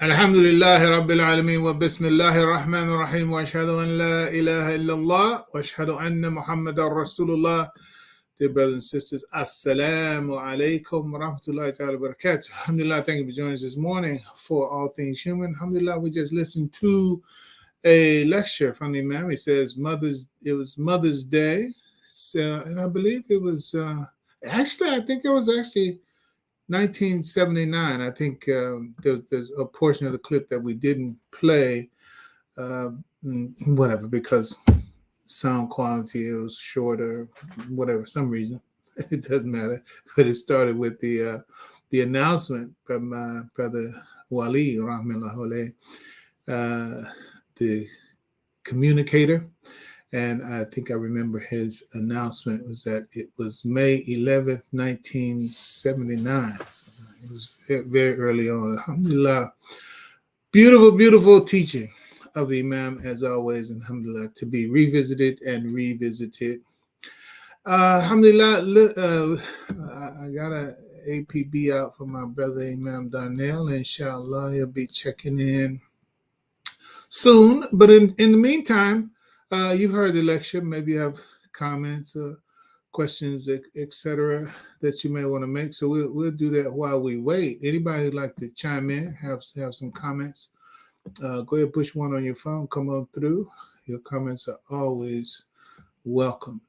الحمد لله رب العالمين وبسم الله الرحمن الرحيم وأشهد أن لا إله إلا الله وأشهد أن محمد رسول الله. Dear brothers and sisters, Assalamu alaikum wa rahmatullahi ta'ala wa barakatuh. Alhamdulillah, thank you for joining us this morning for All Things Human. Alhamdulillah, we just listened to a lecture from the Imam. He says it was Mother's Day. So, and I believe it was, I think it was 1979. I think there's a portion of the clip that we didn't play, whatever, because sound quality, it was shorter, whatever, some reason. It doesn't matter. But it started with the announcement from my brother Wali, rahmatullahi alayhi, the communicator. And I think I remember his announcement was that it was May 11th, 1979. So it was very early on. Alhamdulillah. Beautiful, beautiful teaching of the Imam, as always. Alhamdulillah, to be revisited and revisited. Alhamdulillah, I got an APB out for my brother Imam Darnell. Inshallah, he'll be checking in soon. But in the meantime, you've heard the lecture. Maybe you have comments or questions, etc., that you may want to make. So we'll do that while we wait. Anybody who'd like to chime in, have some comments, go ahead, push one on your phone, come on through. Your comments are always welcome.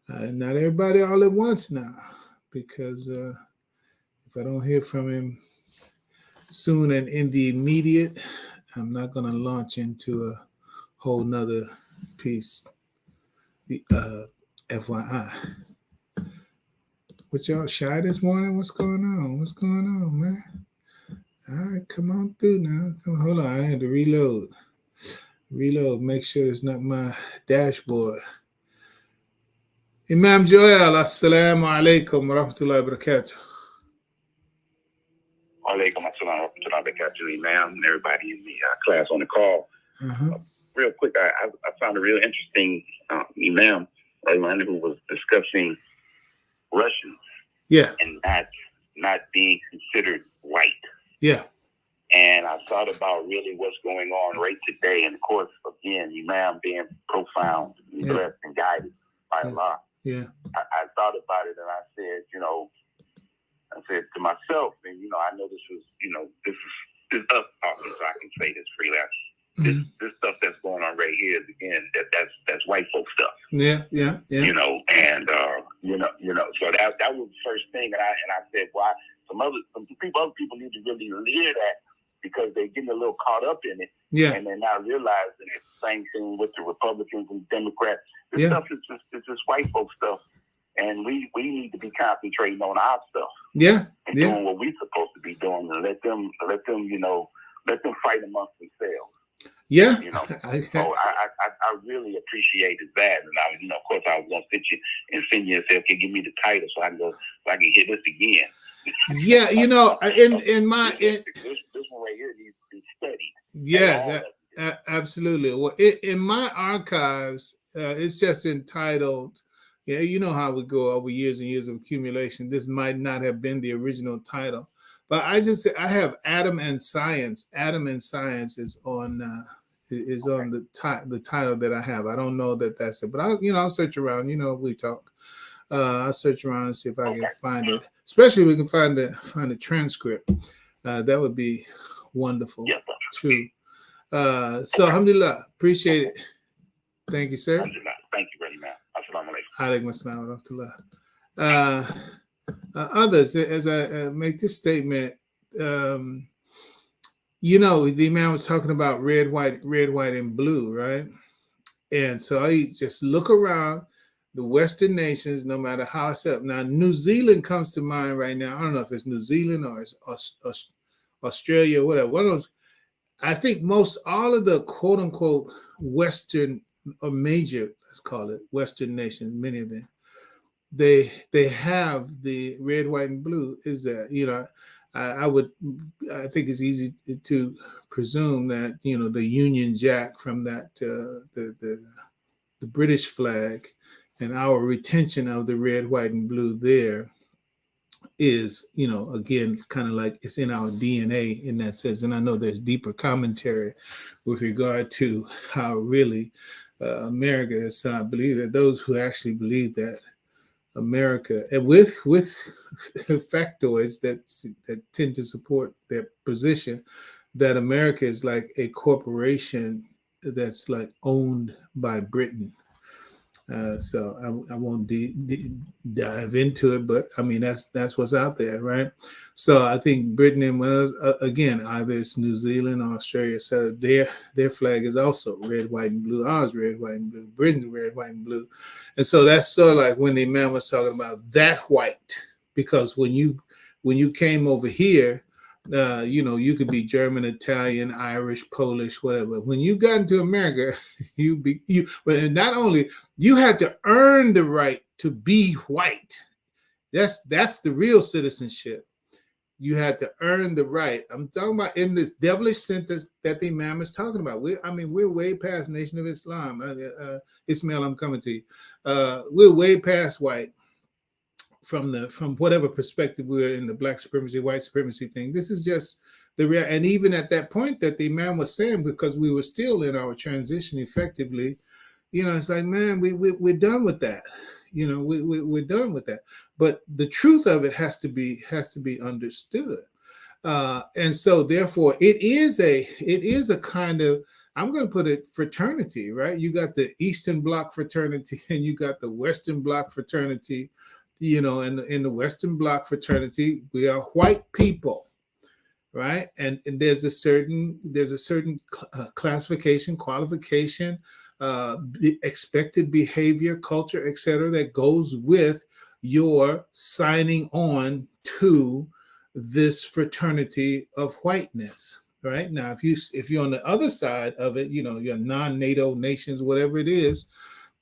Not everybody all at once now, because if I don't hear from him soon and in the immediate, I'm not going to launch into a whole nother piece. FYI. What y'all shy this morning? What's going on? What's going on, man? All right, come on through now. Come on, hold on. I had to reload. Make sure it's not my dashboard. Imam Joel, assalamu alaikum wa rahmatullahi wa barakatuh. Alaikum assalam wa rahmatullahi wa barakatuh, Imam, and everybody in the class on the call. Real quick, I found a real interesting Imam, who was discussing Russians, and not being considered white. Yeah. And I thought about really what's going on right today, and of course, again, Imam being profound, blessed, and guided by Allah. Yeah. I thought about it, and I said to myself, and I know this is us talking, so I can say this freely. This stuff that's going on right here is, again, that's white folk stuff. Yeah. And so that was the first thing, and I said, why other people need to really hear that, because they're getting a little caught up in it, and they're not realizing it's the same thing with the Republicans and Democrats. This stuff is just white folk stuff, and we need to be concentrating on our stuff, and doing what we're supposed to be doing, and let them fight amongst themselves. Yeah, so I really appreciated that, and of course I was gonna sit you and send you and say, okay, give me the title so I can hit this again. Yeah, in my this one right here needs to be studied. Yeah, absolutely. Well, in my archives, it's just entitled. Yeah, you know how we go over years and years of accumulation. This might not have been the original title, but I have Adam and Science. Adam and Science is on the title that I have. I don't know that that's it, but I'll search around. We talk. I'll search around and see if I can find it. Especially if we can find the transcript. That would be wonderful too. So alhamdulillah, appreciate it. Thank you, sir. Thank you very much. Assalamu alaikum. Alaikum assalam wa rahmatullah. Others, as I make this statement, the Imam was talking about red, white, and blue, right? And so I just look around the Western nations, no matter how it's up. Now, New Zealand comes to mind right now. I don't know if it's New Zealand or it's Australia or whatever. One of those, I think all of the quote unquote Western or major, let's call it Western nations, many of them, they have the red, white, and blue. Is that, I think it's easy to presume that, the Union Jack from that, the British flag, and our retention of the red, white, and blue there is, again, kind of like it's in our DNA in that sense. And I know there's deeper commentary with regard to how really America is. I believe that those who actually believe that America, and with factoids that tend to support their position, that America is like a corporation that's like owned by Britain. So I won't dive into it, but I mean that's what's out there, right? So I think Britain, and again, either it's New Zealand or Australia, so their flag is also red, white, and blue. Ours red, white, and blue. Britain red, white, and blue. And so that's sort of like when the Imam was talking about that white, because when you came over here, you could be German, Italian, Irish, Polish, whatever. When you got into America, but not only you had to earn the right to be white. That's the real citizenship. You had to earn the right. I'm talking about in this devilish sentence that the Imam is talking about. We're way past Nation of Islam. Ismail, I'm coming to you. We're way past white. From whatever perspective we're in, the black supremacy, white supremacy thing. This is just the real, and even at that point that the Imam was saying, because we were still in our transition effectively, it's like, man, we're done with that. You know, we're done with that. But the truth of it has to be understood. And so therefore it is a kind of, I'm going to put it, fraternity, right? You got the Eastern Bloc fraternity and you got the Western Bloc fraternity. You know, and in the Western Bloc fraternity, we are white people, right? And there's a certain classification, qualification, expected behavior, culture, etc., that goes with your signing on to this fraternity of whiteness. Right now, if you're on the other side of it, you know, you're non-NATO nations, whatever it is,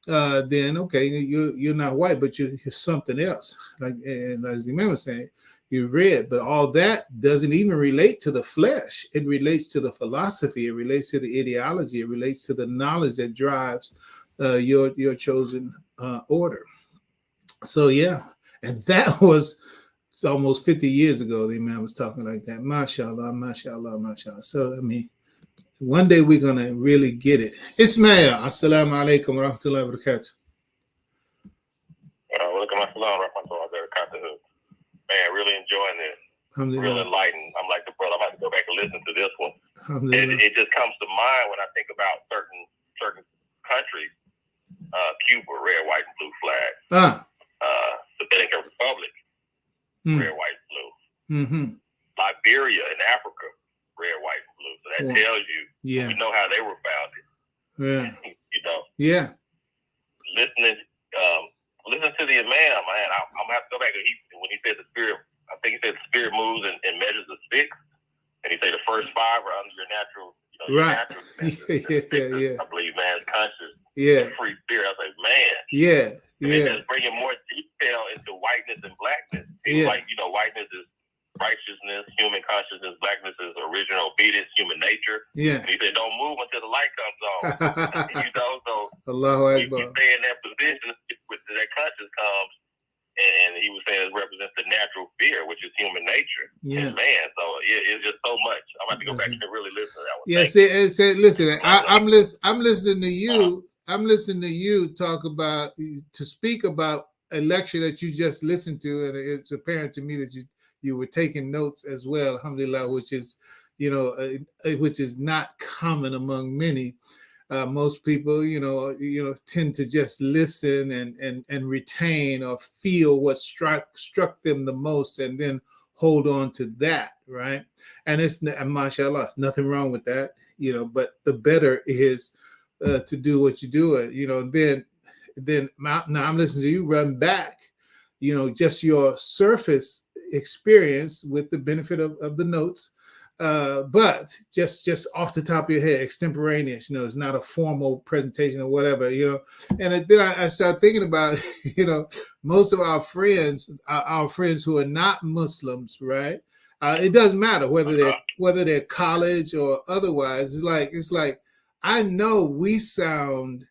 then okay, you're not white, but you're something else. Like, and as the Imam was saying, you're red, but all that doesn't even relate to the flesh. It relates to the philosophy. It relates to the ideology. It relates to the knowledge that drives your chosen order. So yeah, and that was almost 50 years ago. The Imam was talking like that. Mashallah, mashallah, mashallah. So I mean, one day we're going to really get it. Ismail, assalamu alaikum wa rahmatullahi wa barakatuh. Man, really enjoying this. Real enlightened. I'm like the brother. I'm about to go back and listen to this one. It just comes to mind when I think about certain countries. Cuba, red, white, and blue flag. Dominican Republic, red, white, blue. Mm-hmm. Liberia in Africa, red, white, and blue. So that tells you, we know how they were founded. Yeah. You know. Yeah. Listening to the Imam, man. I'm gonna have to go back. When he said the spirit, I think he said the spirit moves in measures of 6, and he said the first 5 are under your natural. Right. Yeah. I believe man's conscious. Yeah. Free spirit. I was like, man. Yeah. And just bringing more detail into whiteness and blackness. Like, whiteness is righteousness, human consciousness, blackness is original obedience, human nature. Yeah. And he said, don't move until the light comes on. So Allahu Akbar. You stay in that position with that conscience comes, and he was saying it represents the natural fear, which is human nature. Yeah. And man, so it's just so much. I'm about to go back and really listen to that one. Yeah, listen, I'm listening to you. I'm listening to you to speak about a lecture that you just listened to, and it's apparent to me that you were taking notes as well, alhamdulillah, which is, which is not common among many. Most people, tend to just listen and retain or feel what struck them the most, and then hold on to that, right? And mashallah, nothing wrong with that, but the better is to do what you do. Then now I'm listening to you run back, just your surface experience with the benefit of the notes. But just off the top of your head, extemporaneous, it's not a formal presentation or whatever, and then I started thinking about, most of our friends who are not Muslims, right? It doesn't matter whether they're college or otherwise. It's like, I know we sound,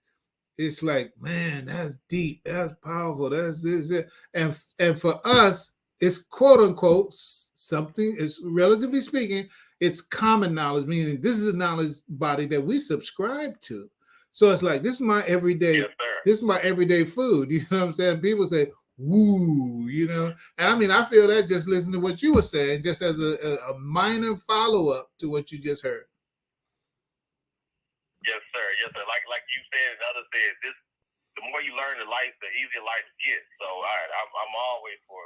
it's like, man, that's deep, that's powerful, that's this, and for us, it's quote unquote something. It's relatively speaking, it's common knowledge, meaning this is a knowledge body that we subscribe to. So it's like, this is my everyday, food. You know what I'm saying? People say, woo, and I mean, I feel that just listening to what you were saying, just as a minor follow-up to what you just heard. Yes, sir. Like you said and others said, the more you learn in life, the easier life gets. So I'm always for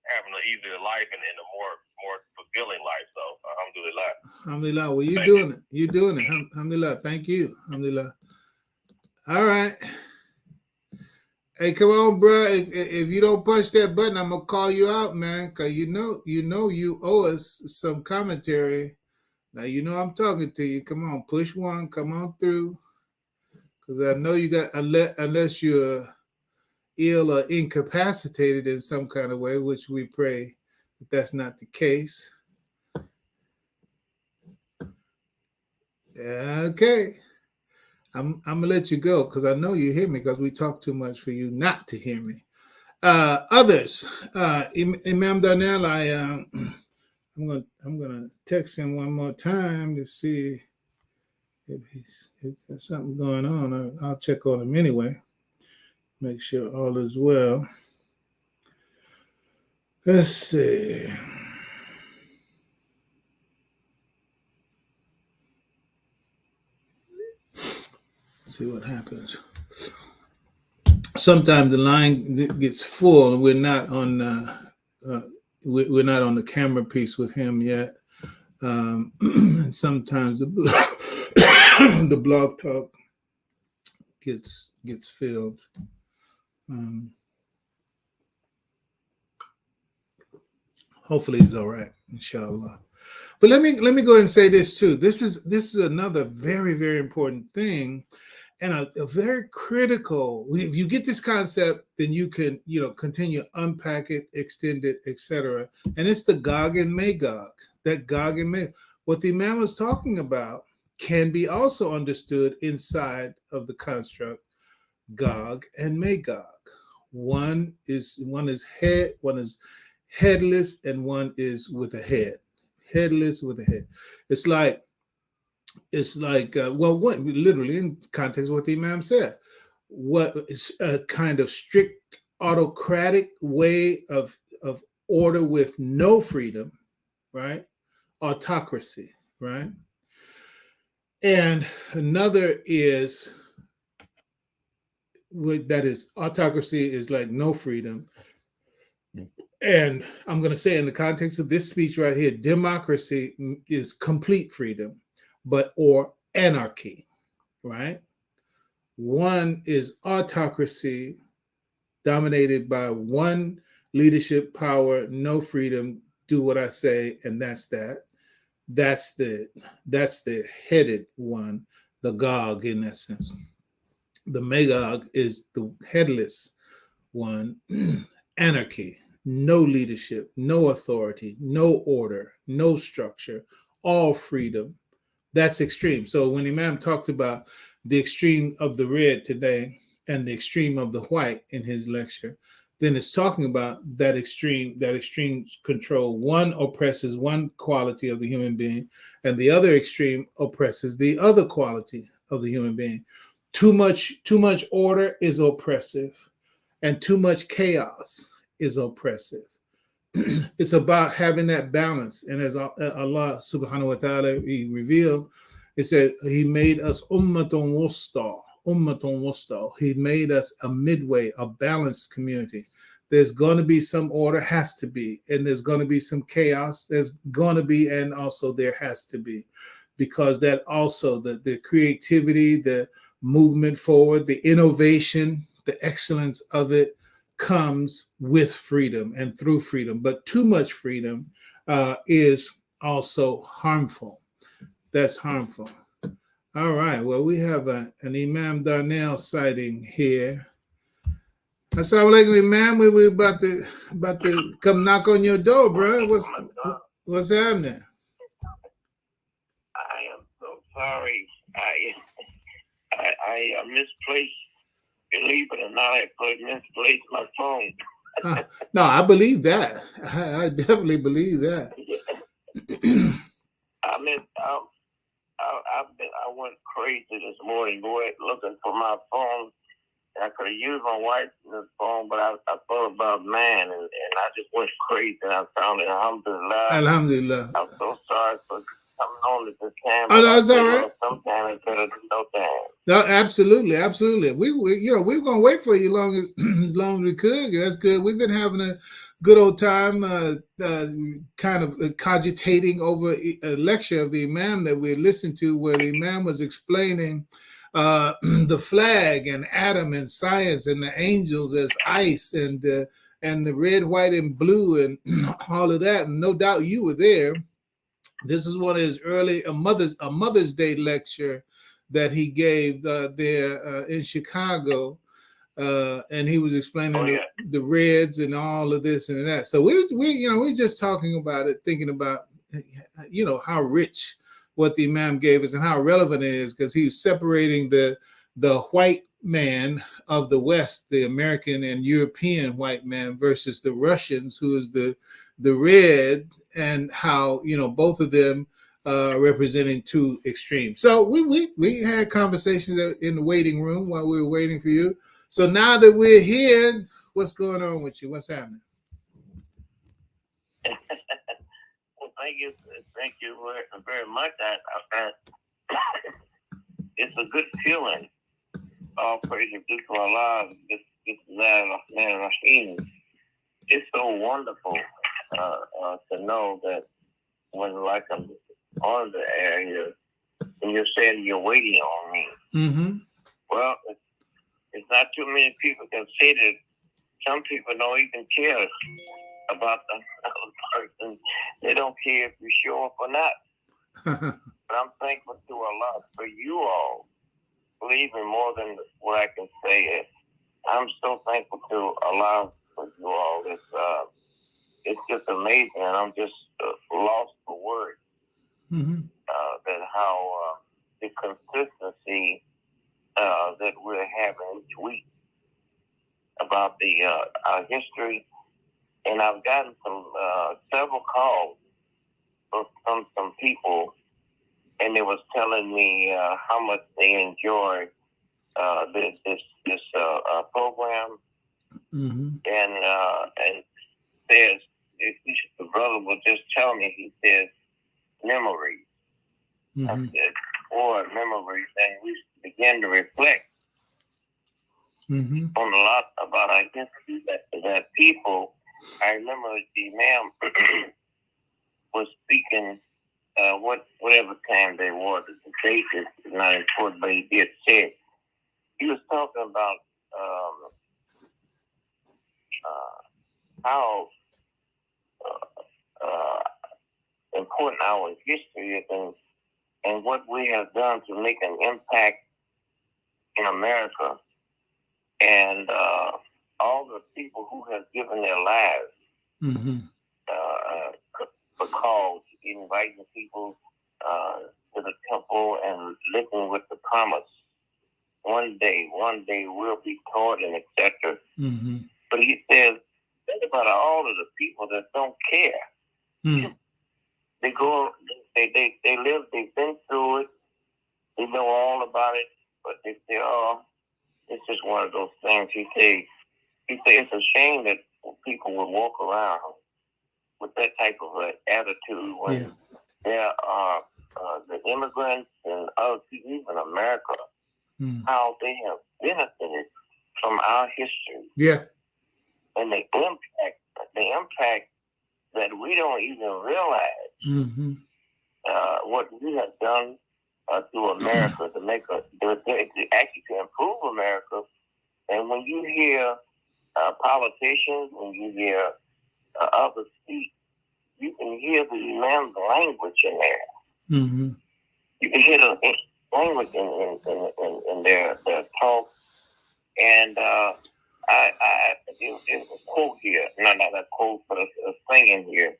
having an easier life and a more fulfilling life. So alhamdulillah. Well, you're doing it. Alhamdulillah. Thank you. Alhamdulillah. All right. Hey, come on, bro. If you don't punch that button, I'm gonna call you out, man. Cause you owe us some commentary. Now I'm talking to you. Come on, push one. Come on through. Because I know you got, unless you're ill or incapacitated in some kind of way, which we pray that that's not the case. Okay. I'm going to let you go because I know you hear me, because we talk too much for you not to hear me. Others, Imam Darnell, I'm gonna text him one more time to see if there's something going on. I'll check on him anyway. Make sure all is well. Let's see. See what happens. Sometimes the line gets full, and we're not on we're not on the camera piece with him yet. Sometimes the the blog talk gets filled. Hopefully he's all right, inshallah. But let me go ahead and say this too. This is another very, very important thing, and a very critical. If you get this concept, then you can continue unpack it, extend it, etc. And it's the Gog and Magog. That Gog and Magog. What the Imam was talking about can be also understood inside of the construct Gog and Magog. One is headless, and one is with a head. Headless with a head. It's like what literally in context of what the Imam said. What is a kind of strict autocratic way of order with no freedom, right? Autocracy, right? And another is that is autocracy is like no freedom. And I'm going to say in the context of this speech right here, democracy is complete freedom, or anarchy, right? One is autocracy dominated by one leadership power, no freedom, do what I say, and that's that. That's the headed one, the Gog in that sense. The Magog is the headless one, anarchy. No leadership, no authority, no order, no structure, all freedom. That's extreme. So when Imam talked about the extreme of the red today and the extreme of the white in his lecture, then it's talking about that extreme control. One oppresses one quality of the human being, and the other extreme oppresses the other quality of the human being. Too much order is oppressive, and too much chaos is oppressive. It's about having that balance. And as Allah subhanahu wa ta'ala he revealed, it said he made us ummatun wusta. He made us a midway, a balanced community. There's going to be some order, has to be, and there's going to be some chaos. There's going to be, and also there has to be, because that also the creativity, the movement forward, the innovation, the excellence of it comes with freedom and through freedom. But too much freedom is also harmful. That's harmful. All right. Well, we have an Imam Darnell sighting here. Assalamu alaikum, Imam. We're about to come knock on your door, bro. What's happening? I am so sorry. I misplaced. Believe it or not, I misplaced my phone. No, I believe that. I definitely believe that. I went crazy this morning, looking for my phone. I could have used my wife's phone, but I thought about man, and I just went crazy. And I found it. Alhamdulillah. Alhamdulillah. I'm so sorry for coming on at this time. Oh, no, it's all right. Sometimes it's better than no time. No, absolutely. We're gonna wait for you as long as we could. That's good. We've been having a good old time, kind of cogitating over a lecture of the Imam that we listened to, where the Imam was explaining the flag and Adam and science and the angels as ice and the red, white, and blue and all of that. And no doubt you were there. This is one of his early Mother's Day lecture that he gave there in Chicago, and he was explaining the reds and all of this and that. So we're just talking about it, thinking about how rich what the Imam gave us and how relevant it is, because he was separating the white man of the West, the American and European white man, versus the Russians, who is the red, and how both of them representing two extremes. So we had conversations in the waiting room while we were waiting for you. So now that we're here, what's going on with you? What's happening? Well, thank you very much. It's a good feeling. All praise be to Allah. This man, Rahim. It's so wonderful to know that when, like, I'm on the air here, and you're saying you're waiting on me. Mm-hmm. Well, it's not too many people can say that. Some people don't even care about the other person. They don't care if you show up or not. But I'm thankful to Allah for you all. Believing more than what I can say is, I'm so thankful to Allah for you all. It's just amazing, and I'm just lost for words. Mm-hmm. That how the consistency that we're having each week about our history, and I've gotten several calls from some people, and they was telling me how much they enjoyed this program, mm-hmm. and says the brother will just tell me, he says, memories. Mm-hmm. I said, boy, memories, and we began to reflect mm-hmm. on a lot about our history that people. I remember the Imam was speaking whatever time they were. The date is not important, but he did say it. He was talking about how important our history is and what we have done to make an impact in America, and all the people who have given their lives Mm-hmm. for cause, inviting people to the temple and living with the promise. One day we'll be taught and etc. Mm-hmm. But he says, think about all of the people that don't care. Mm. They go, they live, they've been through it, they know all about it, but they say, oh, it's just one of those things. He said it's a shame that people would walk around with that type of attitude when there are the immigrants and other people, even America, how they have benefited from our history. Yeah. And the impact that we don't even realize what we have done to America to make actually to improve America. And when you hear politicians, when you hear others speak, you can hear the Imam's language in there. Mm-hmm. You can hear the language in their talk. And there's a quote here, not a quote, but a thing in here.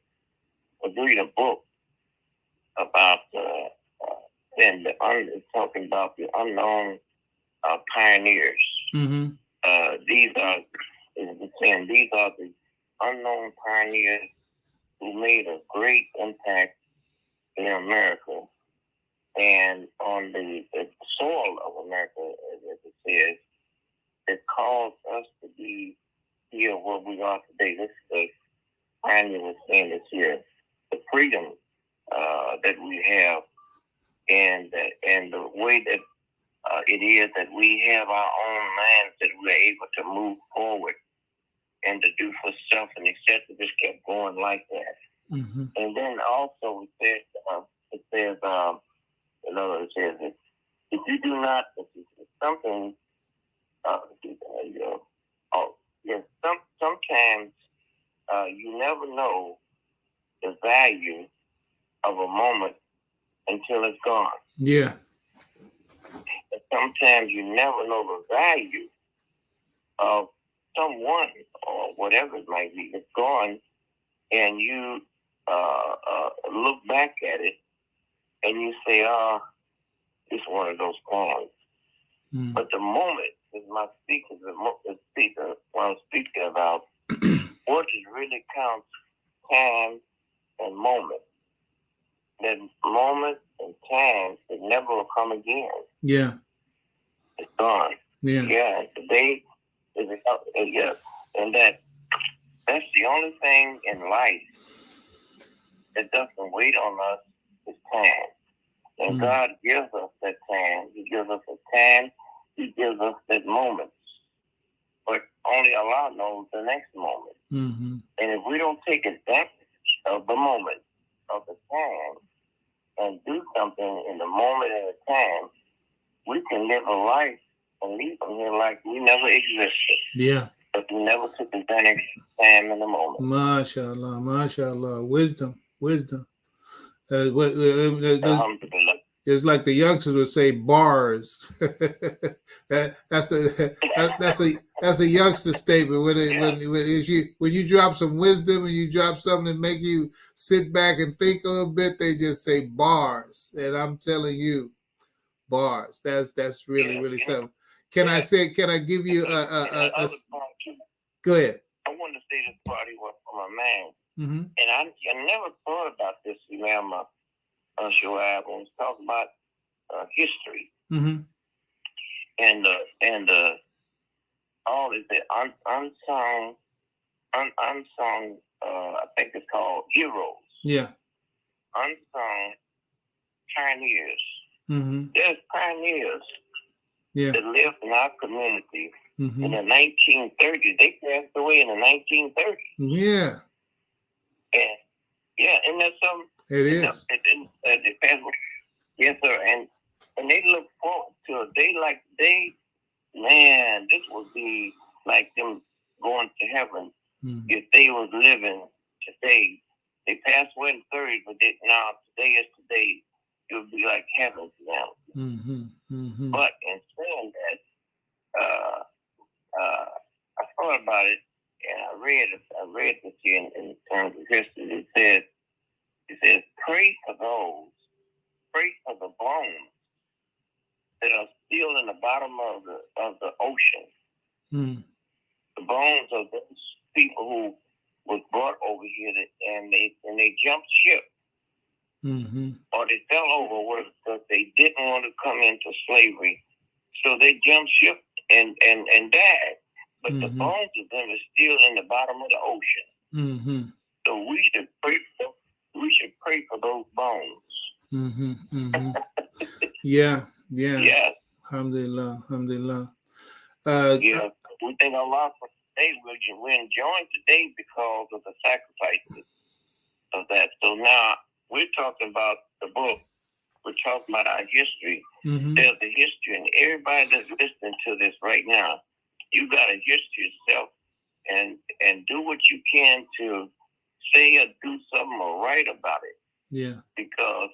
I was reading a book about talking about the unknown pioneers. Mm-hmm. These are the unknown pioneers who made a great impact in America and on the soil of America, as it says. It caused us to be here where we are today. This is the pioneer was saying this here. The freedom that we have and the way that it is that we have our own minds that we're able to move forward and to do for self and etc. Just kept going like that. Mm-hmm. And then also it says if you do not, something. Sometimes you never know the value of a moment until it's gone. Yeah. And sometimes you never know the value of someone or whatever it might be. It's gone, and you look back at it and you say, "Oh, it's one of those times." Mm. But the moment is my speaker. What I'm speaking about, what really counts, time and moment. That moment and time, it never will come again. Yeah. It's gone. Yeah. Yeah. Today, Yes, and that's the only thing in life that doesn't wait on us is time. And God gives us that time. He gives us a time. He gives us that moment. But only Allah knows the next moment. Mm-hmm. And if we don't take advantage of the moment, of the time, and do something in the moment and the time, we can live a life and leave from here like we never existed. Yeah. But we never took advantage of the time in the moment. MashaAllah, MashaAllah. Wisdom. It's like the youngsters would say, bars. That's a youngster statement. When you drop some wisdom and you drop something that make you sit back and think a little bit, they just say bars. And I'm telling you, bars. That's really something. Can I give you a go ahead. I wanted to say this party was from a man. Mm-hmm. And I never thought about this, Imam Shuaibe, when we talk about history. Mm-hmm. And all is the unsung, I think it's called heroes. Yeah. Unsung pioneers. Mm-hmm. There's pioneers that lived in our community in the 1930s. They passed away in the 1930s. Yeah. And that's something. It is. They passed away. Yes, sir. And they look forward to a day like today. Man, this would be like them going to heaven if they was living today. They passed away in the 30s, but now today is today. It would be like heaven to them. Mm-hmm. Mm-hmm. But in saying that, I thought about it, and I read this here in terms of history. It says, pray for the bones that are still in the bottom of the ocean. Mm. The bones of those people who was brought over here and they jumped ship. Mm-hmm. Or they fell over because they didn't want to come into slavery. So they jumped ship and died. But the bones of them are still in the bottom of the ocean. Mm-hmm. So we should pray for those bones. Mm-hmm. Mm-hmm. Yeah. Yes. Alhamdulillah. We thank Allah for today. We're enjoying today because of the sacrifices of that. So now we're talking about the book. We're talking about our history. Mm-hmm. There's a history, and everybody that's listening to this right now, you got a history yourself, and do what you can to say or do something or write about it. Yeah. Because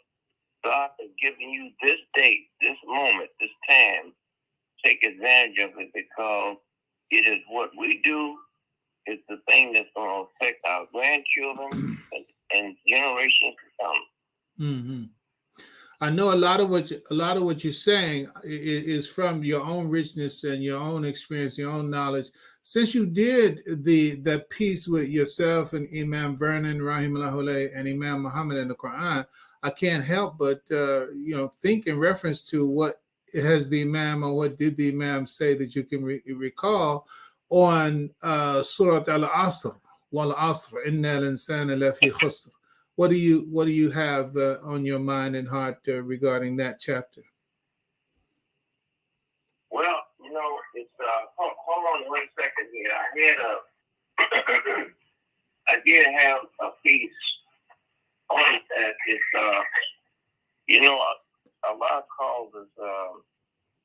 God has given you this date, this moment, this time. Take advantage of it because it is what we do. It's the thing that's going to affect our grandchildren and generations to come. Mm-hmm. I know a lot of what you're saying is from your own richness and your own experience, your own knowledge. Since you did the piece with yourself and Imam Vernon, Rahimahullah, and Imam Muhammad in the Quran, I can't help but think in reference to what has the Imam or what did the Imam say that you can recall on Surah Al-Asr, Wal Asr, Inna al-insana lafi khusr. What do you have on your mind and heart regarding that chapter? Well, it's hold on 1 second here. I did have a piece on that. It's a lot calls us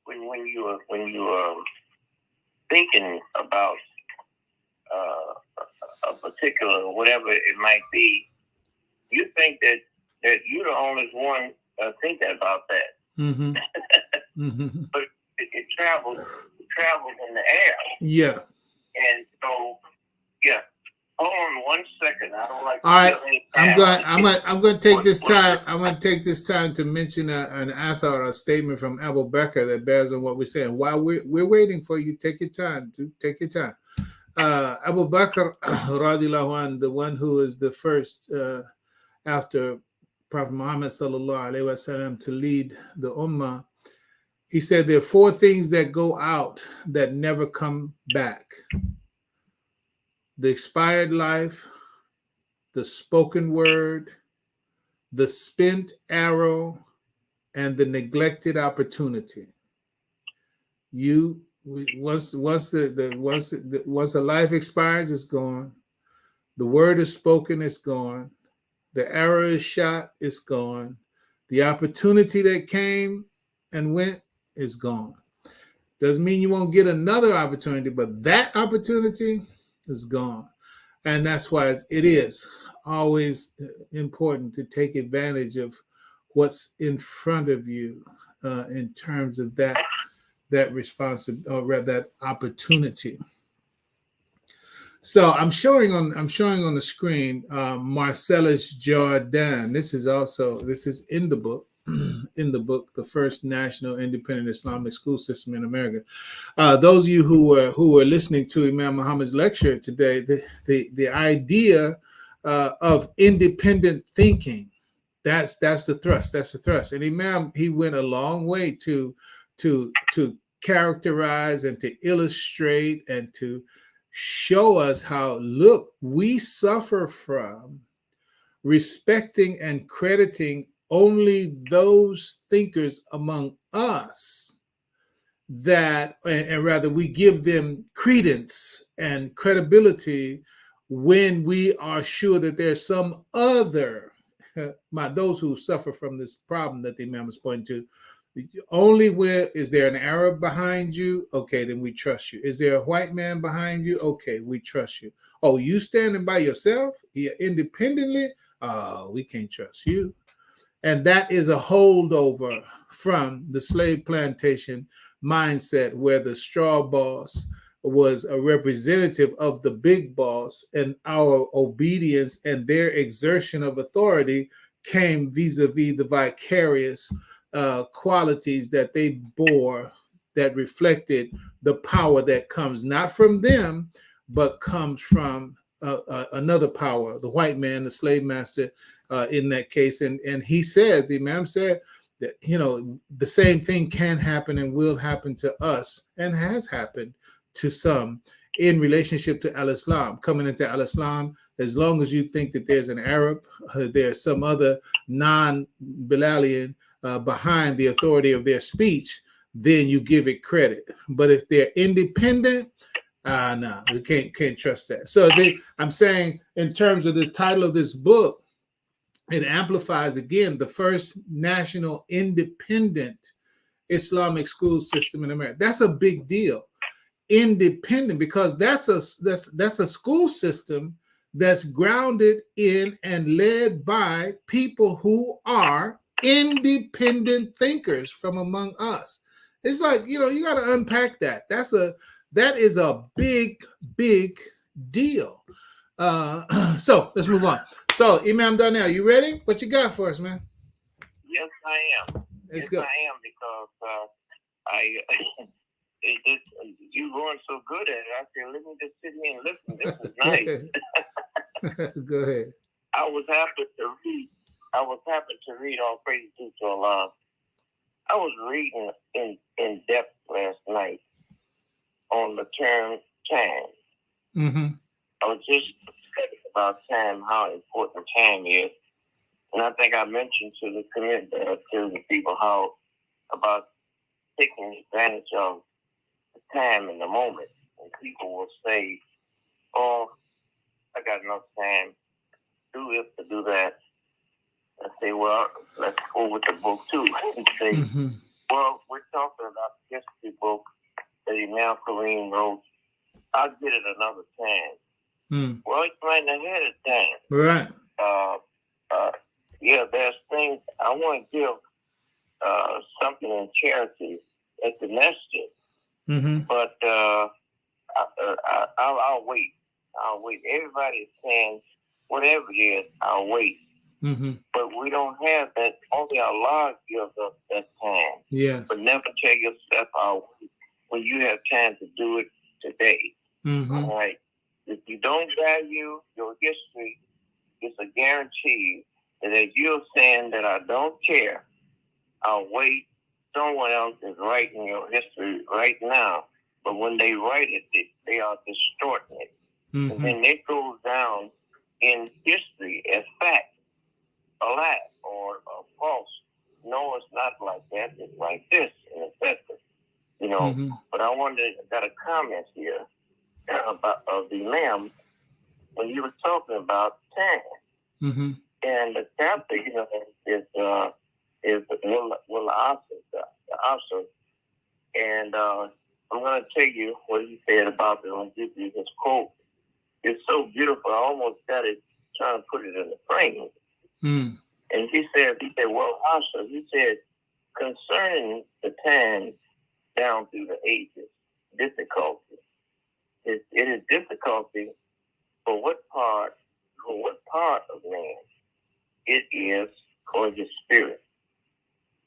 when you are thinking about a particular whatever it might be. You think that you're the only one thinking about that. Mm-hmm. Mm-hmm. But it travels in the air. Yeah. And so, yeah. Hold on 1 second. I don't like. All right. I'm going to take this time. I'm going to take this time to mention an athar, a statement from Abu Bakr that bears on what we're saying. While we're waiting for you, take your time. Take your time. Abu Bakr, radiyallahu anh, the one who is the first after Prophet Muhammad sallallahu alaihi wasallam to lead the ummah, He said there are 4 things that go out that never come back: the expired life, the spoken word, the spent arrow, and the neglected opportunity. Once the life expires, it's gone. The word is spoken, it's gone. The arrow is shot, it's gone. The opportunity that came and went is gone. Doesn't mean you won't get another opportunity, but that opportunity is gone. And that's why it is always important to take advantage of what's in front of you in terms of that responsibility or that opportunity. So I'm showing on the screen Marcellus Jordan. This is in the book. In the book, The First National Independent Islamic School System in America. Those of you who were listening to Imam Muhammad's lecture today, the idea of independent thinking, that's the thrust. That's the thrust. And Imam, he went a long way to characterize and to illustrate and to show us how, look, we suffer from respecting and crediting only those thinkers among us that, and rather we give them credence and credibility when we are sure that there's some other, those who suffer from this problem that the Imam is pointing to. Only where is there an Arab behind you? Okay, then we trust you. Is there a white man behind you? Okay, we trust you. Oh, you standing by yourself independently? We can't trust you. And that is a holdover from the slave plantation mindset where the straw boss was a representative of the big boss, and our obedience and their exertion of authority came vis-a-vis the vicarious qualities that they bore that reflected the power that comes not from them, but comes from another power, the white man, the slave master in that case. And he said, the Imam said that, the same thing can happen and will happen to us and has happened to some in relationship to Al-Islam. Coming into Al-Islam, as long as you think that there's an Arab, there's some other non-Bilalian behind the authority of their speech, then you give it credit. But if they're independent, no, we can't trust that. So I'm saying, in terms of the title of this book, it amplifies again the first national independent Islamic school system in America. That's a big deal. Independent, because that's a school system that's grounded in and led by people who are independent thinkers from among us. It's like, you got to unpack that. That is a big deal. So let's move on. So Imam Darnell, you ready? What you got for us, man? Yes, I am. Let's go. I am, because you going so good at it. I said, let me just sit here and listen. This is nice. Go ahead. I was happy to read All Praise Due to Allah. I was reading in depth last night on the term time. Mm-hmm. I was just thinking about time, how important time is. And I think I mentioned to the people how about taking advantage of the time in the moment. And people will say, oh, I got enough time to do this, to do that. I say, well, let's go with the book too. And say, well, we're talking about the history book that Imam Karim wrote. I'll get it another time. Well, it's right ahead of time. Right. Yeah, there's things I want to give something in charity at the masjid. But I'll wait. I'll wait. Everybody's saying whatever it is, I'll wait. But we don't have that. Only Allah gives us that time. Yeah. But never tell yourself, I'll wait when you have time to do it today. All right. If you don't value your history, it's a guarantee that as you're saying that I don't care, I'll wait someone else is writing your history right now, but when they write it, they are distorting it. Mm-hmm. And then it goes down in history as fact, a lie or false. No, it's not like that. It's like this, and it's that. Mm-hmm. But I got a comment here about the Imam when he was talking about tan. Mm-hmm. And the chapter, is Will Asr. And I'm going to tell you what he said about it. I'll give you his quote. It's so beautiful. I almost got it trying to put it in the frame. Mm. And he said, well, Asr, he said, concerning the tan down through the ages, difficulty. It is difficulty for what part of man it is for his spirit.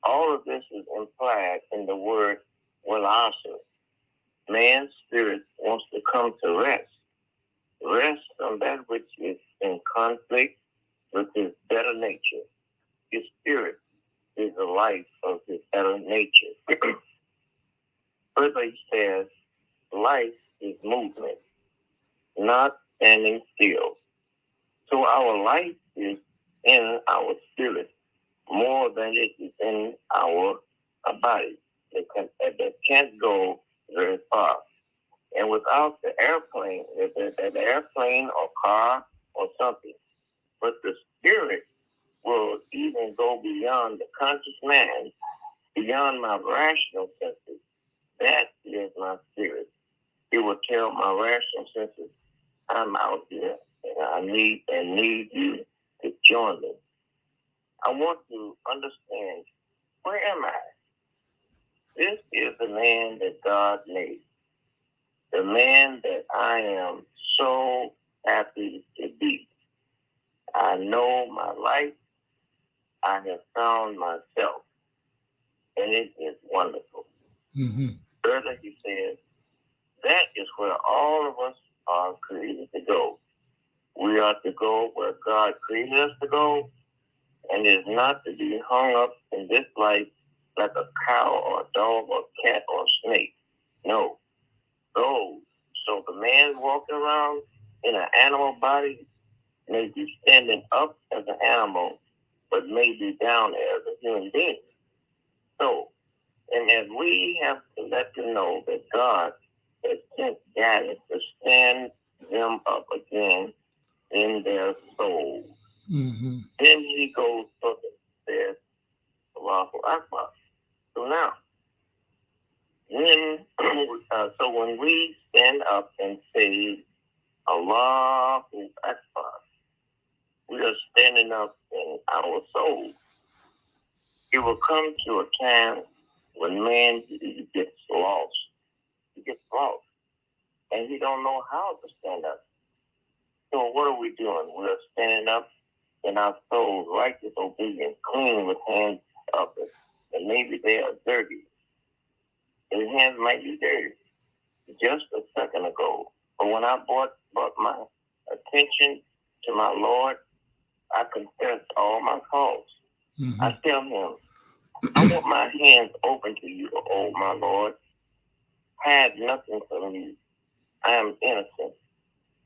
All of this is implied in the word Asr. Man's spirit wants to come to rest. Rest from that which is in conflict with his better nature. His spirit is the life of his better nature. Further, he says, life is movement, not standing still. So our life is in our spirit more than it is in our body. That can't go very far. And without the airplane, the airplane or car or something, but the spirit will even go beyond the conscious man, beyond my rational senses. That is my spirit. It will tell my rational senses, I'm out here and I need you to join me. I want to understand, where am I? This is the man that God made. The man that I am so happy to be. I know my life. I have found myself. And it is wonderful. Mm-hmm. Further, he says, that is where all of us are created to go. We are to go where God created us to go, and it is not to be hung up in this life like a cow or a dog or a cat or a snake. No. Go. So the man walking around in an animal body may be standing up as an animal, but may be down as a human being. So, and as we have to let them know that God has sent guidance to stand them up again in their soul. Mm-hmm. Then he goes further, says, Allahu Akbar. So now, when we stand up and say Allahu Akbar, we are standing up in our soul. It will come to a time when man gets lost. He gets lost. And he don't know how to stand up. So what are we doing? We are standing up in our soul, righteous, obedient, clean with hands up. And maybe they are dirty. His hands might be dirty just a second ago. But when I brought my attention to my Lord, I confess all my faults. Mm-hmm. I tell him, I want my hands open to you, oh my Lord. Hide nothing from you. I am innocent,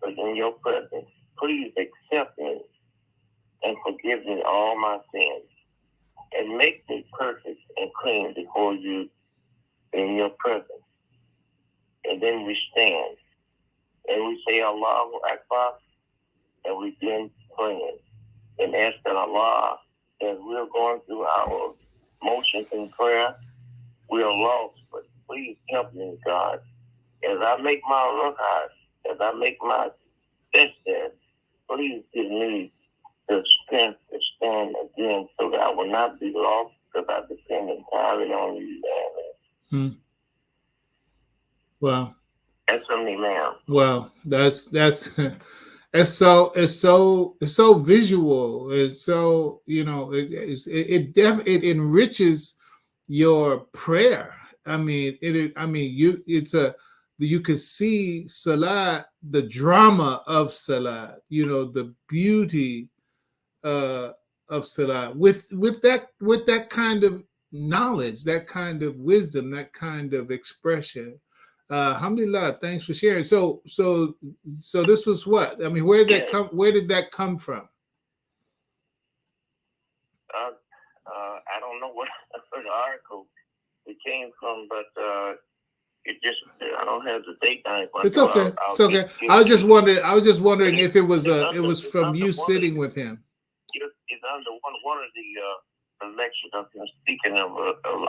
but in your presence, please accept me and forgive me all my sins and make me perfect and clean before you in your presence. And then we stand and we say Allahu Akbar and we begin praying and ask that Allah, as we're going through our motions in prayer, we are lost, but please help me, God. As I make my rukhas, as I make my steps, please give me the strength to stand again so that I will not be lost because I depend entirely on you, man. Hmm. Wow. That's from me, ma'am. Wow. That's it's so visual. It's so, it enriches your prayer. You could see Salat, the drama of Salat, the beauty of Salat with that kind of knowledge, that kind of wisdom, that kind of expression. Alhamdulillah, thanks for sharing. So this was what? I mean, where did that come? Where did that come from? I don't know what article it came from, but it just I don't have the date on it. It's okay. It's okay. I was just wondering if it was from you sitting with him. It's under one of the lectures of him speaking of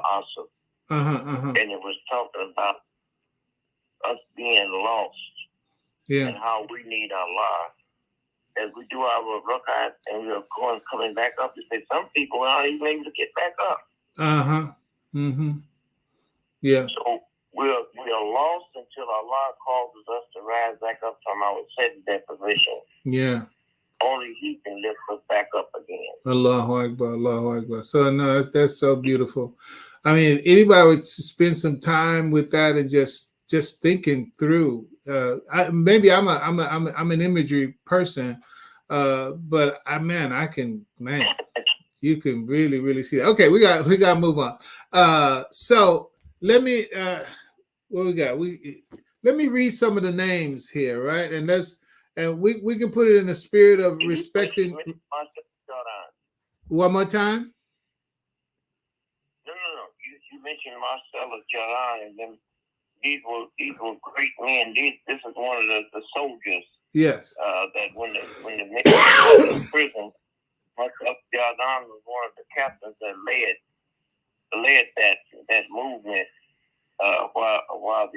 also, and it was talking about us being lost, and how we need Allah. As we do our rakat and we're coming back up, to say some people aren't even able to get back up. Yeah. So we are lost until Allah causes us to rise back up from our secondary position. Yeah. Only He can lift us back up again. Allahu Akbar, Allahu Akbar. So no, that's so beautiful. I mean, anybody would spend some time with that and just thinking through. Maybe I'm an imagery person, but you can really see that. Okay, we got to move on. So let me what we got? Let me read some of the names here, right? And we can put it in the spirit of respecting. One more time. No. You mentioned Marcellus Jalan, and then these were great men. This is one of the soldiers. Yes. That when the men were in prison, Marcellus Jalan was one of the captains that led that movement. While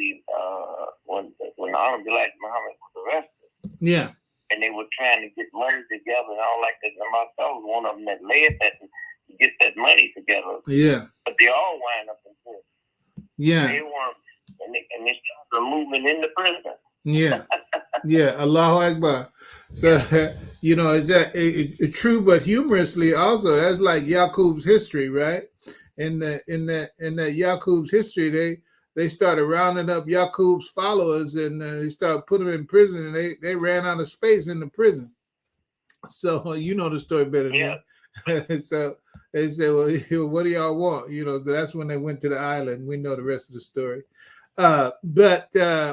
when the Honorable Elijah Muhammad was arrested. Yeah. And they were trying to get money together and all like that. And myself was one of them that led that to get that money together. Yeah. But they all wind up in prison. Yeah. They weren't, and they started a movement in the prison. Yeah. Yeah. Allahu Akbar. So, is that true, but humorously also, that's like Yaqub's history, right? In that Yaqub's history, they started rounding up Yaqub's followers and they started putting them in prison, and they ran out of space in the prison. So you know the story better than me. So they said, well, what do y'all want? That's when they went to the island. We know the rest of the story. But you know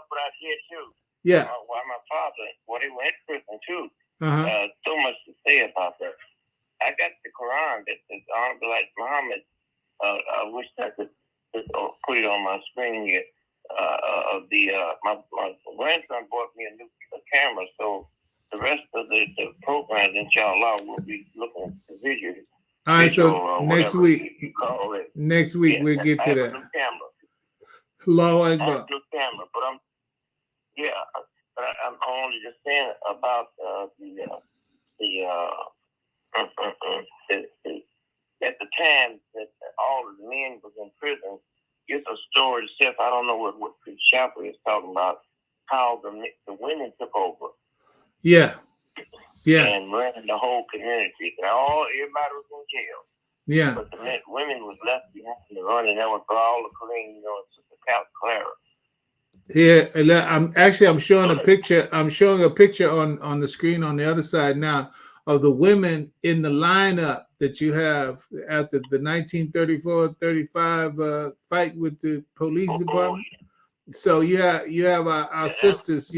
what I did too. Yeah. While my father, they were in prison too. So much to say about that. I got the Quran that the Honorable Elijah Muhammad. I wish I could put it on my screen here. My grandson bought me a new camera, so the rest of the program, inshallah, will be looking at the video. All right, so next week we'll get to that. Allahu Akbar. Camera, but I'm only just saying about at the time that all of the men was in prison. It's a story itself. I don't know what Shuaibe is talking about. How the women took over. Yeah. And ran the whole community. Everybody was in jail. Yeah. But the women was left behind to run, and that was all the Karim, Sister Clara. Yeah, I'm showing a picture. I'm showing a picture on the screen on the other side now of the women in the lineup that you have after the 1934-35 fight with the police department. So you have our sisters.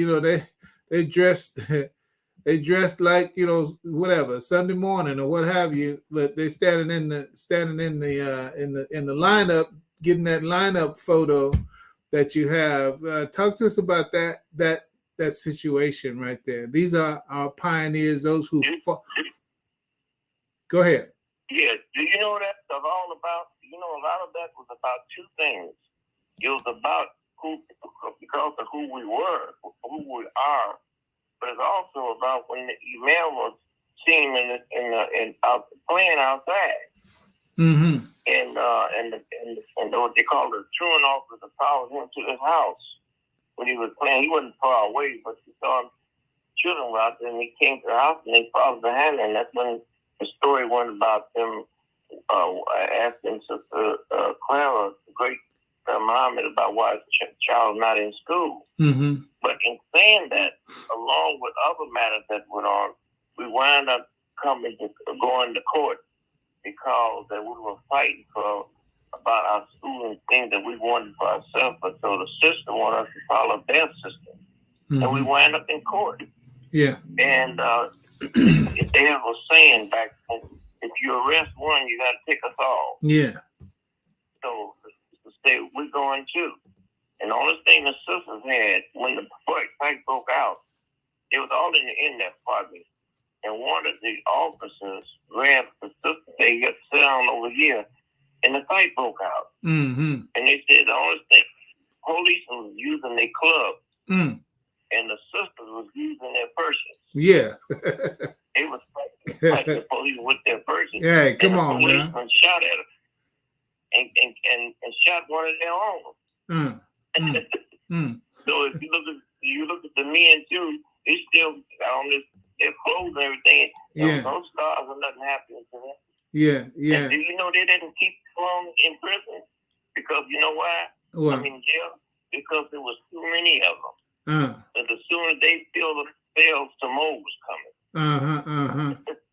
They dressed like whatever Sunday morning or what have you, but they standing in the lineup, getting that lineup photo that you have. Talk to us about that situation right there. These are our pioneers, those who fought. Go ahead. Yeah, do you know what that's all about? A lot of that was about two things. It was about because of who we were, who we are, but it's also about when the Imam was seen playing outside. Mm-hmm. And what they call the truant officer followed him to his house when he was playing. He wasn't far away, but he saw him. Children were out there, and he came to the house, and they followed behind him. And that's when the story went about them asking Sister Clara, the great Muhammad, about why the child not in school. Mm-hmm. But in saying that, along with other matters that went on, we wound up going to court because that we were fighting for about our school and things that we wanted for ourselves, but so the system wanted us to follow their system. Mm-hmm. And we wound up in court. Yeah. And they were saying back then, if you arrest one, you got to pick us all. Yeah. So they say, we're going to. And the only thing the sisters had, when the fight broke out, it was all in the internet department. And one of the officers grabbed the sister, they got sit down over here, and the fight broke out. Mm-hmm. And they said the only thing, police was using their club, and the sisters was using their purses. Yeah. They was fighting the police with their purses. Yeah, come on, man. And shot at her and shot one of their own. So if you look at the men too, they still got on their clothes and everything. Yeah. No scars or nothing happening to them. Yeah, yeah. And do you know they didn't keep them in prison? Because you know why? What? I mean, jail? Because there was too many of them. And as soon as they feel the bells, some more was coming.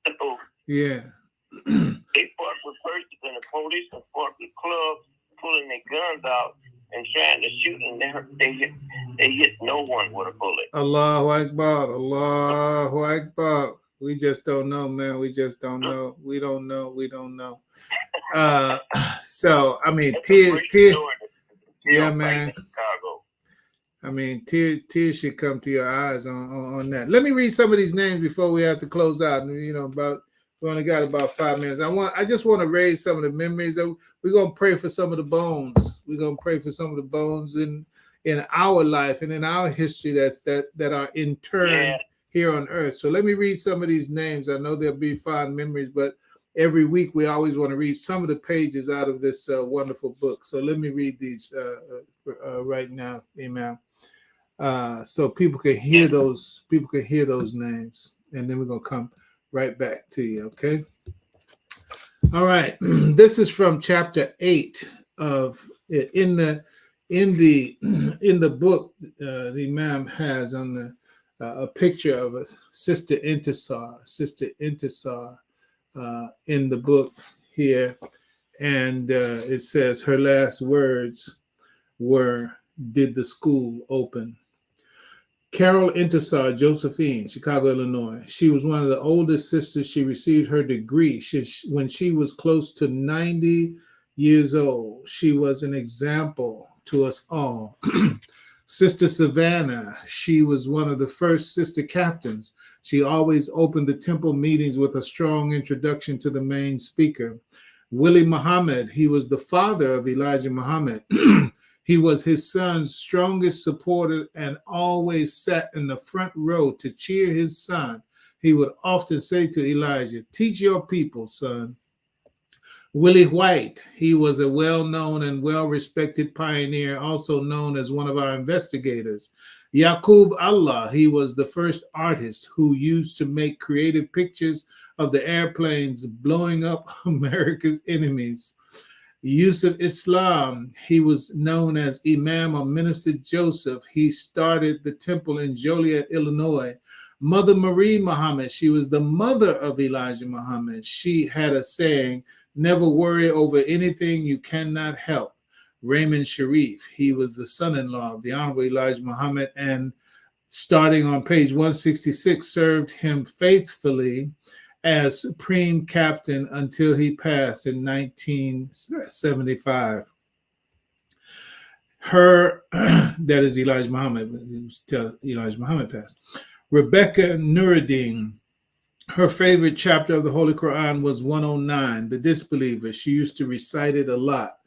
So, yeah. They fought with purses and the police and fought with clubs, pulling their guns out and trying to shoot, and they hit no one with a bullet. Allahu Akbar, Allahu Akbar. We just don't know, man. We just don't know. We don't know. So, I mean, tears. Yeah, man. I mean, tears should come to your eyes on that. Let me read some of these names before we have to close out. You know, we only got about 5 minutes. I just want to raise some of the memories. We're gonna pray for some of the bones. We're gonna pray for some of the bones in our life and in our history that are interned here on earth. So let me read some of these names. I know there'll be fond memories, but every week we always want to read some of the pages out of this wonderful book. So let me read these right now, Imam, so people can hear those. People can hear those names, and then we're gonna come right back to you. Okay. All right. This is from chapter 8 of in the book. The Imam has on a picture of a Sister Intisar in the book here, and it says her last words were, "Did the school open?" Carol Intisar Josephine, Chicago, Illinois. She was one of the oldest sisters. She received her degree when she was close to 90 years old. She was an example to us all. Sister Savannah, she was one of the first sister captains. She always opened the temple meetings with a strong introduction to the main speaker. Willie Muhammad, he was the father of Elijah Muhammad. He was his son's strongest supporter and always sat in the front row to cheer his son. He would often say to Elijah, "Teach your people, son." Willie White, he was a well-known and well-respected pioneer, also known as one of our investigators. Yaqub Allah, he was the first artist who used to make creative pictures of the airplanes blowing up America's enemies. Yusuf Islam, he was known as Imam or Minister Joseph. He started the temple in Joliet, Illinois. Mother Marie Muhammad, she was the mother of Elijah Muhammad. She had a saying, "Never worry over anything you cannot help." Raymond Sharif, he was the son-in-law of the Honorable Elijah Muhammad, and starting on page 166, served him faithfully as supreme captain until he passed in 1975. That is Elijah Muhammad, until Elijah Muhammad passed. Rebecca Nuruddin, her favorite chapter of the Holy Quran was 109, the disbeliever. She used to recite it a lot.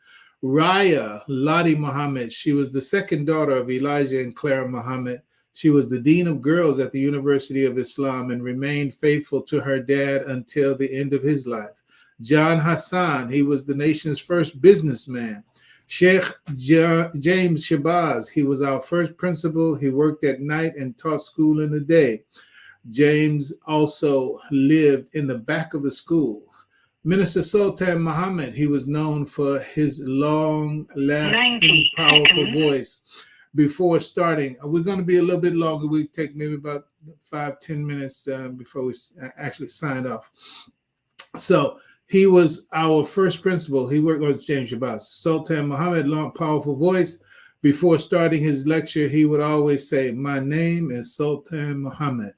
Raya Ladi Muhammad, she was the second daughter of Elijah and Clara Muhammad. She was the dean of girls at the University of Islam and remained faithful to her dad until the end of his life. John Hassan, he was the nation's first businessman. Sheikh James Shabazz, he was our first principal. He worked at night and taught school in the day. James also lived in the back of the school. Minister Sultan Muhammad, he was known for his long-lasting, powerful voice. Before starting, we're going to be a little bit longer. We take maybe about 5-10 minutes before we actually sign off. So He was our first principal. He worked on James Shabazz. Sultan Muhammad, long, powerful voice. Before starting his lecture, he would always say, "My name is Sultan Muhammad."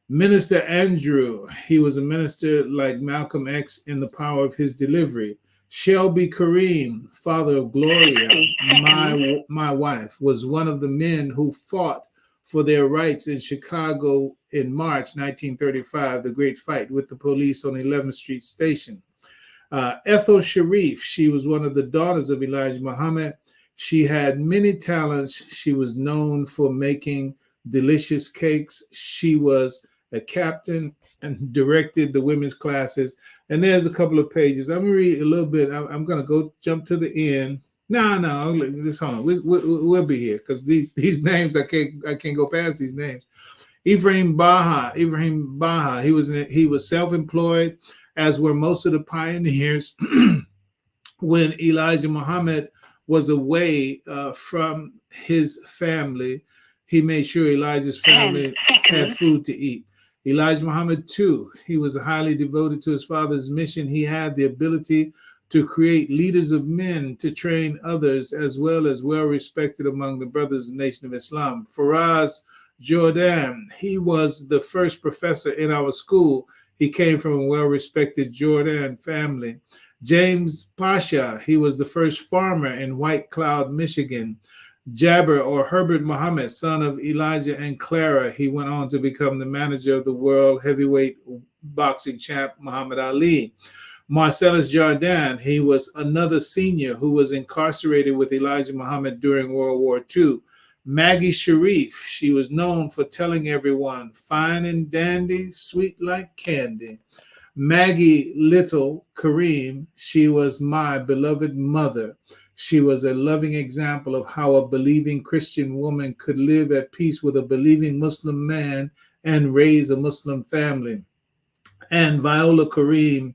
Minister Andrew, he was a minister like Malcolm X in the power of his delivery. Shuaibe Karim, father of Gloria, my wife, was one of the men who fought for their rights in Chicago in March 1935, the great fight with the police on 11th Street Station. Ethel Sharif, she was one of the daughters of Elijah Muhammad. She had many talents. She was known for making delicious cakes. She was a captain and directed the women's classes. And there's a couple of pages. I'm going to read a little bit. I'm going to go jump to the end. No, just hold on. We'll be here because these names, I can't go past these names. Ibrahim Baha, he was self-employed, as were most of the pioneers. When Elijah Muhammad was away from his family, he made sure Elijah's family had food to eat. Elijah Muhammad, too, he was highly devoted to his father's mission. He had the ability to create leaders of men to train others, as well as well-respected among the brothers of the Nation of Islam. Faraz Jordan, he was the first professor in our school. He came from a well-respected Jordan family. James Pasha, he was the first farmer in White Cloud, Michigan. Jabir or Herbert Muhammad, son of Elijah and Clara, he went on to become the manager of the world heavyweight boxing champ Muhammad Ali. Marcellus Jordan, he was another senior who was incarcerated with Elijah Muhammad during World War II. Maggie Sharif, she was known for telling everyone, "Fine and dandy, sweet like candy." Maggie Little Karim, she was my beloved mother. She was a loving example of how a believing Christian woman could live at peace with a believing Muslim man and raise a Muslim family. And Viola Karim,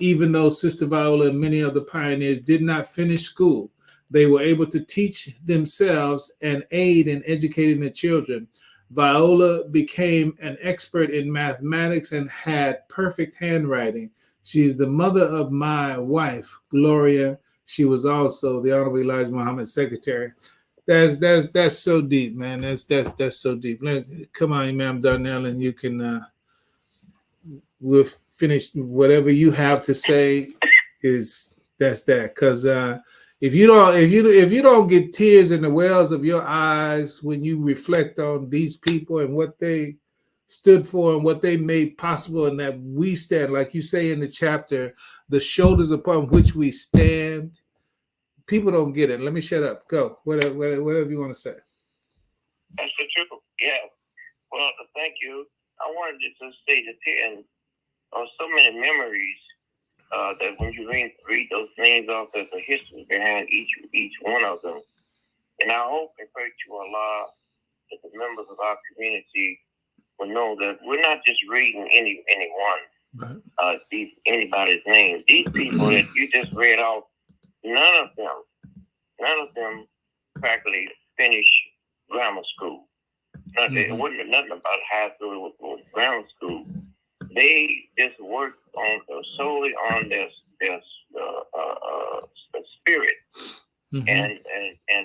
even though Sister Viola and many of the pioneers did not finish school, they were able to teach themselves and aid in educating the children. Viola became an expert in mathematics and had perfect handwriting. She is the mother of my wife, Gloria. She was also the Honorable Elijah Muhammad's secretary. That's so deep, man. That's so deep. Come on, Imam Darnell, and you can we'll finish whatever you have to say. That's that. Because if you don't get tears in the wells of your eyes when you reflect on these people and what they stood for and what they made possible, and that we stand, like you say in the chapter, the shoulders upon which we stand. People don't get it. Let me shut up. Go. Whatever you want to say. That's the truth. Yeah. Well, thank you. I wanted to just say that there are so many memories that when you read those names off, there's a history behind each one of them. And I hope and pray to Allah that the members of our community will know that we're not just reading anyone, anybody's name. These people that you just read off, none of them practically finished grammar school. It wasn't nothing about high school. It was grammar school. They just worked solely on their spirit and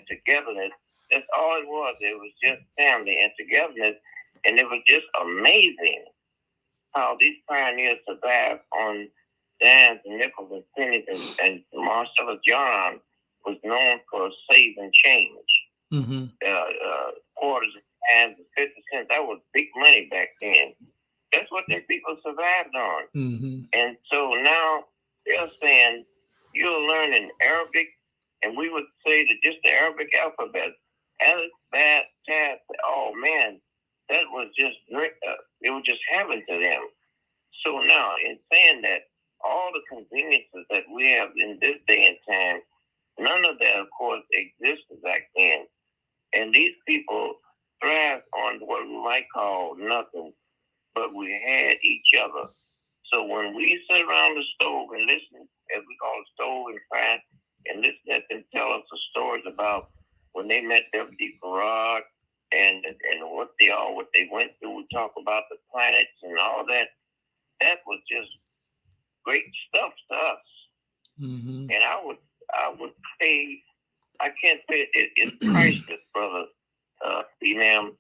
togetherness. That's all it was. It was just family and togetherness, and it was just amazing how these pioneers survived on dimes and nickels and pennies, and Marcellus John was known for saving change. Quarters and 50 cents. That was big money back then. That's what the people survived on. And so now they're saying you're learning Arabic, and we would say that just the Arabic alphabet, Alif, Bat, Tat. Oh man, that was just it was just heaven to them. So now, in saying that, all the conveniences that we have in this day and time, none of that, of course, existed back then. And these people thrived on what we might call nothing, but we had each other. So when we sit around the stove and listen, as we call it, stove and fry, and listen at them tell us the stories about when they met W.D. Farag and what they went through, we talk about the planets and all that. That was just great stuff to us. Mm-hmm. And I would say, I can't say it's priceless, brother, Imam,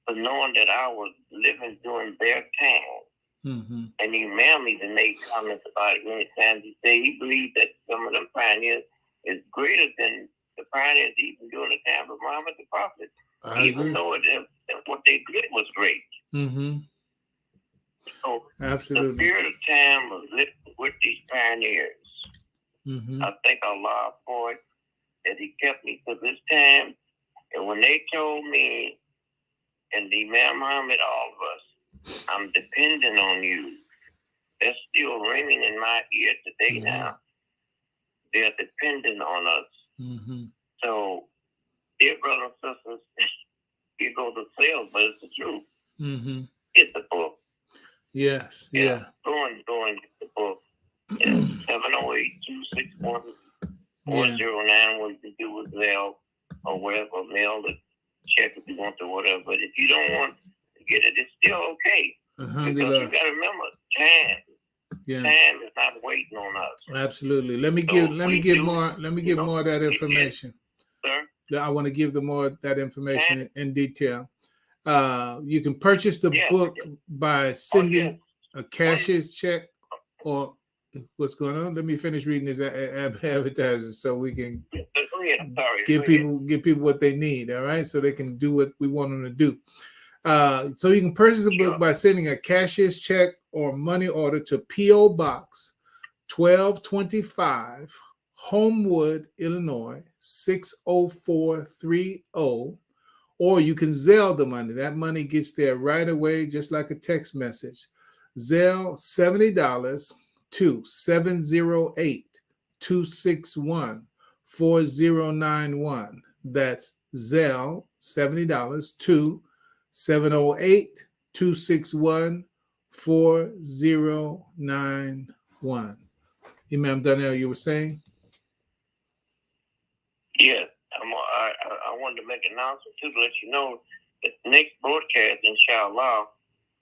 for knowing that I was living during their time. Mm-hmm. And Imam even made comments about it many times. He said he believed that some of them pioneers is greater than the pioneers even during the time of Muhammad the Prophet. Even though what they did was great. Mm-hmm. So absolutely, the period of time of living with these pioneers, mm-hmm. I thank Allah for it, that He kept me to this time. And when they told me, and the Imam Muhammad, all of us, I'm dependent on you, that's still ringing in my ear today. Mm-hmm. Now they're dependent on us. Mm-hmm. So, dear brothers and sisters, you go to sales, but it's the truth. Mm-hmm. Get the book. Yes. Yeah. Go and get the book. 708-261-4091. What you can do with Zelle or wherever, mail the check if you want to, whatever. But if you don't want to get it, it's still okay. Because you got to remember, time. Yeah. Time is not waiting on us. Absolutely. Let me give more of that information. Sir? I want to give them more of that information in detail. You can purchase the book by sending a cashier's check, or what's going on? Let me finish reading this advertisement so we can give people what they need. All right, so they can do what we want them to do. So you can purchase the book by sending a cashier's check or money order to P.O. Box 1225, Homewood, Illinois 60430. Or you can Zelle the money. That money gets there right away, just like a text message. Zelle $70 to 708-261-4091. That's Zelle $70 to 708-261-4091. Imam Darnell, you were saying? Yes. I wanted to make an announcement too to let you know that the next broadcast, inshallah,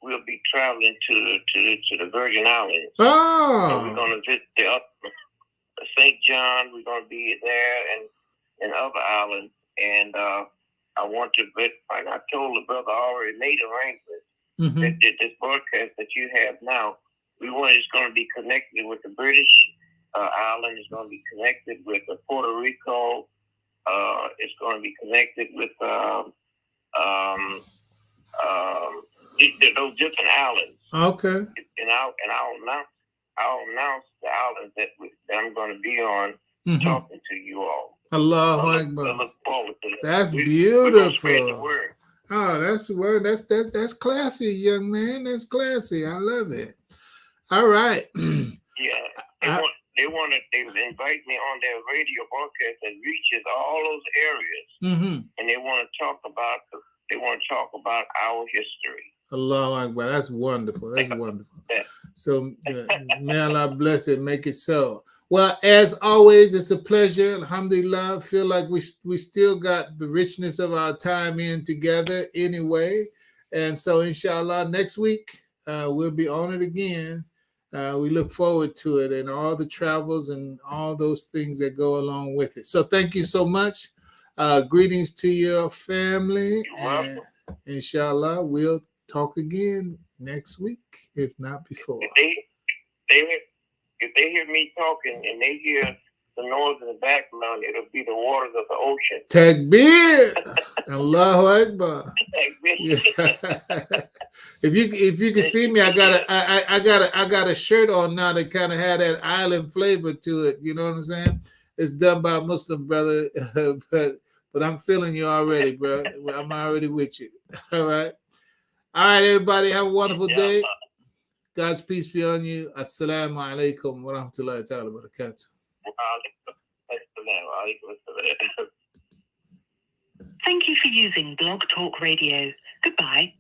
we'll be traveling to the Virgin Islands. Oh, so we're going to visit the St. John. We're going to be there and other islands. And I want to visit. I told the brother I already made arrangements that this broadcast that you have now, it's going to be connected with the British island. It's going to be connected with Puerto Rico. It's going to be connected with those different islands. Okay. And I'll announce the islands that I'm going to be on talking to you all. Allahu Akbar. I look forward to that. That's beautiful. Spread the word. Oh, that's classy, young man. That's classy. I love it. All right. Yeah. They invite me on their radio broadcast that reaches all those areas, and they want to talk about our history. Allahu Akbar. That's wonderful. That's wonderful. So may Allah bless it, make it so. Well, as always, it's a pleasure. Alhamdulillah. Feel like we still got the richness of our time in together anyway. And so inshallah, next week we'll be on it again. We look forward to it and all the travels and all those things that go along with it. So thank you so much. Greetings to your family. And inshallah, we'll talk again next week, if not before. If they hear me talking and they hear the noise in the background, it'll be the waters of the ocean. Takbir! Allahu Akbar. Yeah. If you can see me, I got a shirt on now that kind of had that island flavor to it. You know what I'm saying? It's done by a Muslim brother, but I'm feeling you already, bro. I'm already with you. All right, everybody, have a wonderful day. God's peace be on you. Assalamu alaikum wa rahmatullahi ta'ala wa barakatuh. Thank you for using Blog Talk Radio. Goodbye.